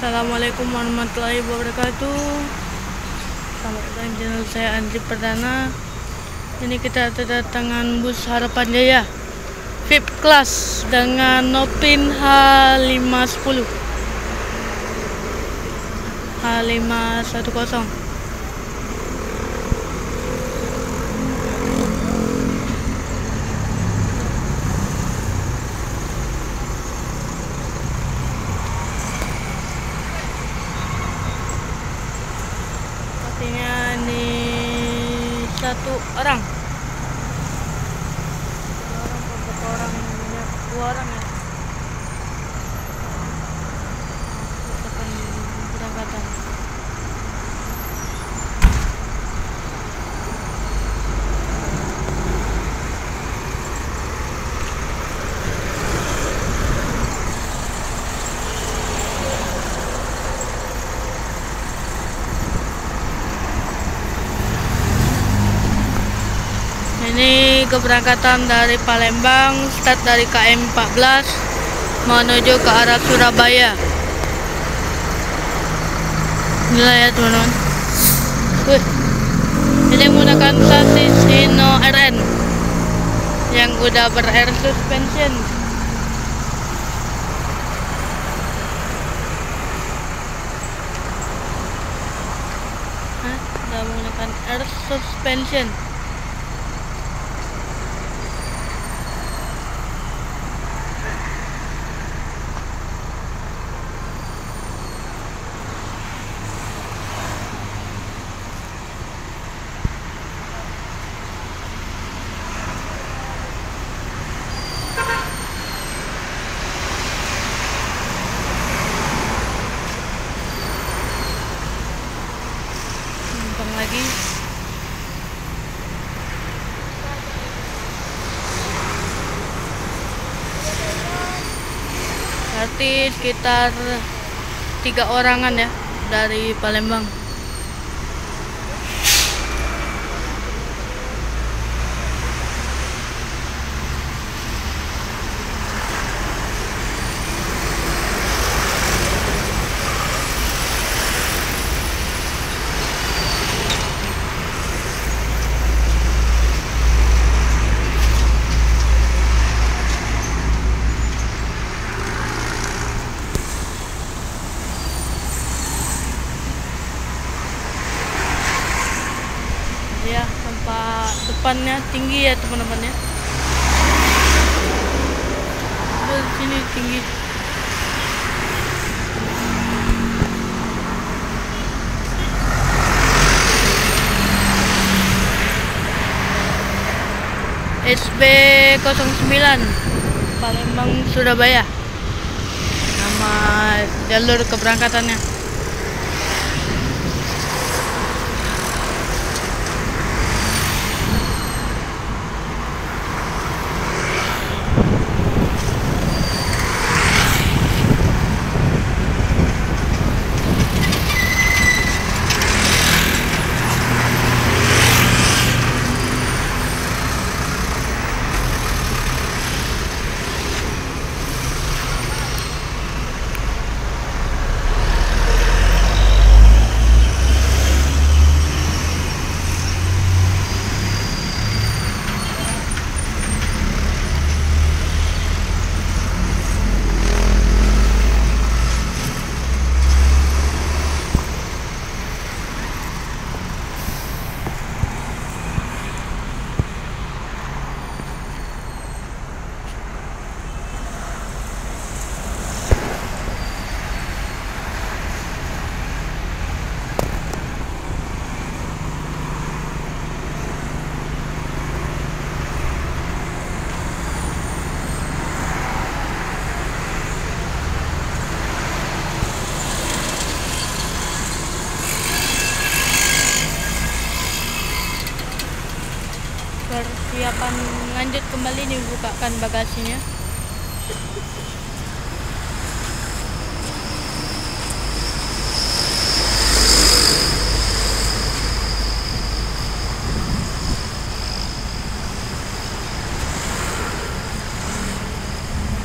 Assalamualaikum warahmatullahi wabarakatuh. Selamat datang di channel saya Andri Perdana. Ini kita kedatangan bus Harapan Jaya VIP Class dengan Nopin H510 H510. Artinya ini satu orang beberapa orang, banyak dua orang ya. Akan berangkatan. Ini keberangkatan dari Palembang, start dari KM 14 menuju ke arah Surabaya. Inilah ya teman-teman. Ini menggunakan sasis Hino RN yang udah ber-air suspension. Udah menggunakan air suspension. Lagi berarti sekitar 3 orangan ya dari Palembang. Ya, tempat depannya tinggi ya teman-teman ya. Di sini tinggi. SB 09 Palembang Surabaya. Nama jalur keberangkatannya. Persiapan lanjut kembali nih, bukakan bagasinya.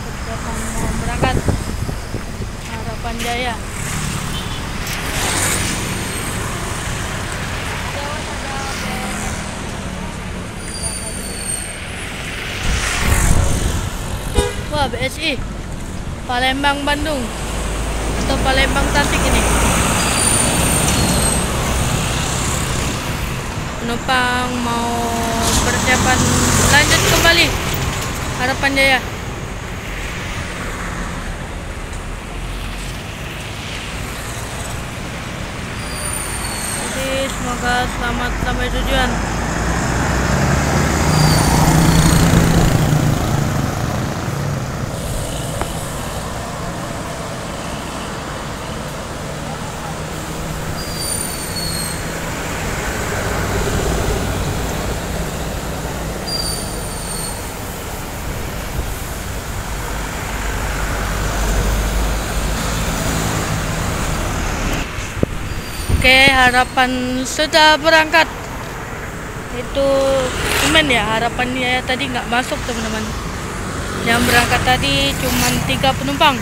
Persiapan mau berangkat Harapan Jaya. PSI Palembang Bandung atau Palembang Tasik ini. Penumpang mau persiapan lanjut kembali Harapan Jaya. Jadi semoga selamat sampai tujuan. Oke, Harapan sudah berangkat. Itu cuman ya, Harapan Jaya tadi nggak masuk teman-teman. Yang berangkat tadi cuma 3 penumpang.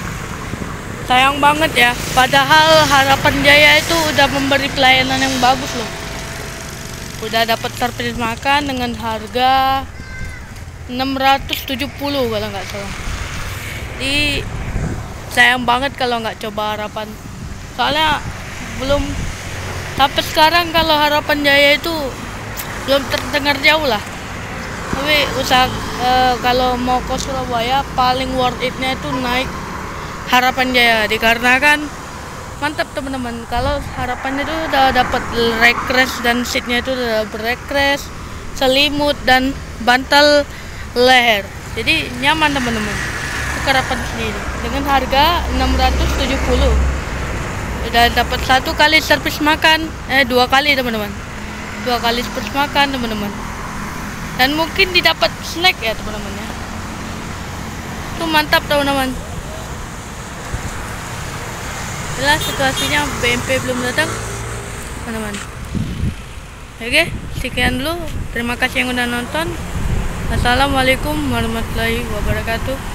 Sayang banget ya. Padahal Harapan Jaya itu udah memberi pelayanan yang bagus loh. Udah dapat servis makan dengan harga 670 kalau nggak salah. Jadi sayang banget kalau nggak coba Harapan. Soalnya belum sampai sekarang kalau Harapan Jaya itu belum terdengar jauh lah. Tapi kalau mau ke Surabaya paling worth it-nya itu naik Harapan Jaya, dikarenakan mantap teman-teman. Kalau Harapannya itu udah dapat backrest dan seatnya itu udah backrest, selimut dan bantal leher. Jadi nyaman teman-teman. Itu Harapan sendiri dengan harga 670. Udah dapat 1 kali servis makan, 2 kali teman-teman, 2 kali servis makan teman-teman, dan mungkin didapat snack ya teman-teman ya. Itu mantap teman-teman. Inilah situasinya, BMP belum datang teman-teman. Oke, sekian dulu, terima kasih yang udah nonton. Assalamualaikum warahmatullahi wabarakatuh.